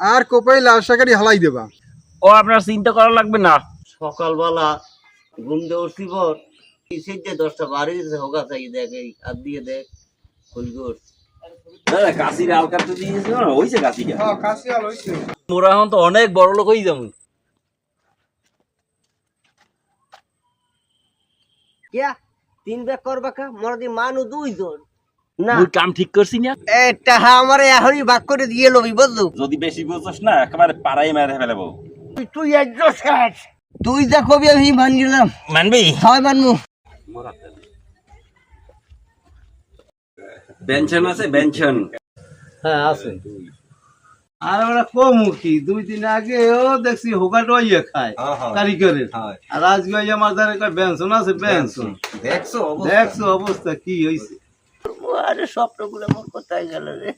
আর কোপাই লাল শাকারি হালাই দেবা। ও আপনার চিন্তা করা লাগবে না। সকালবেলা ঘুম দিয়ে উঠছি পর কিসের যে 10টা বাড়ি দিয়েছে হোগা চাই দেখ এই হাত দিয়ে দেখ ফুলগুর দাদা কাশির আলকার তো দিয়েছে না হইছে কাশিটা। হ্যাঁ কাশি আল হইছে। মোরা এখন তো অনেক বড় লোক হই যাবো। কিয়া 3 ব্যাগ করবা কা মোর দি মানু 2 জন না ওই কাম ঠিক করছি না। এটা আমারে এখনই ভাগ করে দিয়ে লবি বুঝলো। যদি বেশি বুঝছস না একেবারে পাড়াই মেরে ফেলবো। তুই একজোস কাট তুই যা কবি আমি মান গেলাম। মানবি? হয় মানমু। পেনশন আছে পেনশন? হ্যাঁ আছে। আর আমরা কমুখী 2 দিন আগে ও দেখছি হোগাটো ইয়ে খায় কারিগরের। আর আজকে আমার দ্বারা কয় বেনশন আছে বেনশন। দেখছো অবস্থা কি হইছে? আরে স্বপ্নগুলো মোর কোথায় গেল রে।